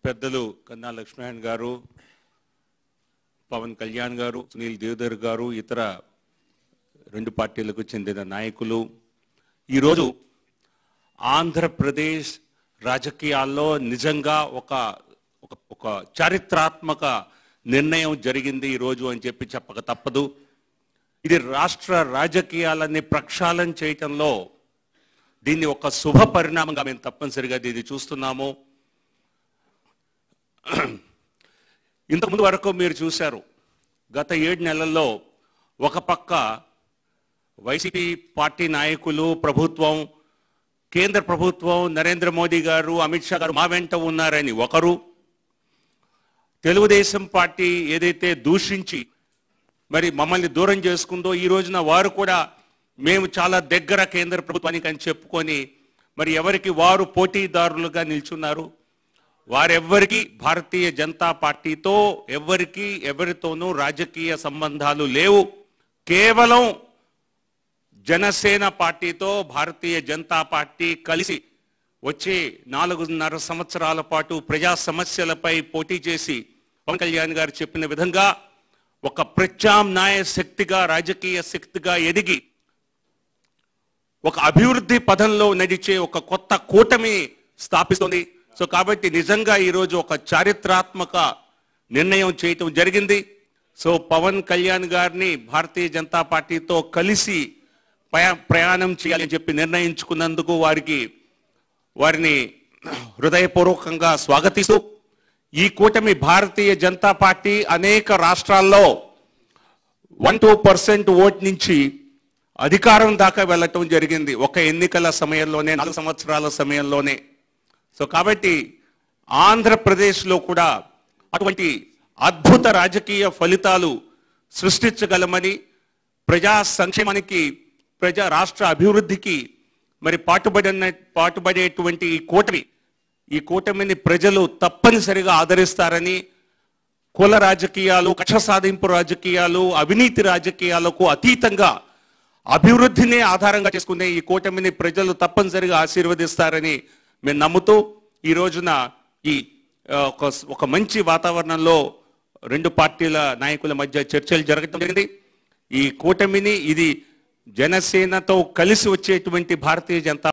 పెద్దలు కన్నా లక్ష్మీనారాయణ గారు, పవన్ కళ్యాణ్ గారు, సునీల్ దేవధర్ గారు, ఇతర రెండు పార్టీలకు చెందిన నాయకులు ఈరోజు ఆంధ్రప్రదేశ్ రాజకీయాల్లో నిజంగా ఒక చారిత్రాత్మక నిర్ణయం జరిగింది ఈరోజు అని చెప్పక తప్పదు. ఇది రాష్ట్ర రాజకీయాలని ప్రక్షాళన చేయటంలో దీన్ని ఒక శుభ పరిణామంగా మేము తప్పనిసరిగా దీన్ని చూస్తున్నాము. ఇంతకుముందు వరకు మీరు చూశారు, గత 7 నెలల్లో ఒక పక్క వైసీపీ పార్టీ నాయకులు, ప్రభుత్వం, కేంద్ర ప్రభుత్వం, నరేంద్ర మోదీ గారు, అమిత్ షా గారు మా వెంట ఉన్నారని ఒకరు, తెలుగుదేశం పార్టీ ఏదైతే దూషించి మరి మమ్మల్ని దూరం చేసుకుందో ఈ రోజున వారు కూడా మేము చాలా దగ్గర కేంద్ర ప్రభుత్వానికి అని చెప్పుకొని మరి ఎవరికి వారు పోటీదారులుగా నిల్చున్నారు. వారెవ్వరికి భారతీయ జనతా పార్టీతో ఎవరితోనూ రాజకీయ సంబంధాలు లేవు. కేవలం జనసేన పార్టీతో భారతీయ జనతా పార్టీ కలిసి వచ్చే 4.5 సంవత్సరాల పాటు ప్రజా సమస్యలపై పోటీ చేసి పవన్ కళ్యాణ్ గారు చెప్పిన విధంగా ఒక ప్రత్యామ్నాయ శక్తిగా, రాజకీయ శక్తిగా ఎదిగి ఒక అభివృద్ధి పదంలో నడిచే ఒక కొత్త కూటమి స్థాపిస్తుంది. సో కాబట్టి నిజంగా ఈరోజు ఒక చారిత్రాత్మక నిర్ణయం చేయటం జరిగింది. సో పవన్ కళ్యాణ్ గారిని భారతీయ జనతా పార్టీతో కలిసి ప్రయాణం చేయాలని చెప్పి నిర్ణయించుకున్నందుకు వారిని హృదయపూర్వకంగా స్వాగతిస్తూ, ఈ కూటమి భారతీయ జనతా పార్టీ అనేక రాష్ట్రాల్లో 1-2% ఓట్ నుంచి అధికారం దాకా వెళ్ళటం జరిగింది ఒక ఎన్నికల సమయంలోనే, 4 సంవత్సరాల సమయంలోనే. సో కాబట్టి ఆంధ్రప్రదేశ్లో కూడా అటువంటి అద్భుత రాజకీయ ఫలితాలు సృష్టించగలమని, ప్రజా సంక్షేమానికి, ప్రజా రాష్ట్ర అభివృద్ధికి మరి పాటుపడేటువంటి ఈ కూటమిని ప్రజలు తప్పనిసరిగా ఆదరిస్తారని, కుల రాజకీయాలు, కక్ష సాధింపు రాజకీయాలు, అవినీతి రాజకీయాలకు అతీతంగా అభివృద్ధిని ఆధారంగా చేసుకునే ఈ కూటమిని ప్రజలు తప్పనిసరిగా ఆశీర్వదిస్తారని మేము నమ్ముతూ ఈ రోజున ఒక మంచి వాతావరణంలో రెండు పార్టీల నాయకుల మధ్య చర్చలు జరగడం జరిగింది. ఈ కూటమిని ఇది జనసేనతో కలిసి వచ్చేటువంటి భారతీయ జనతా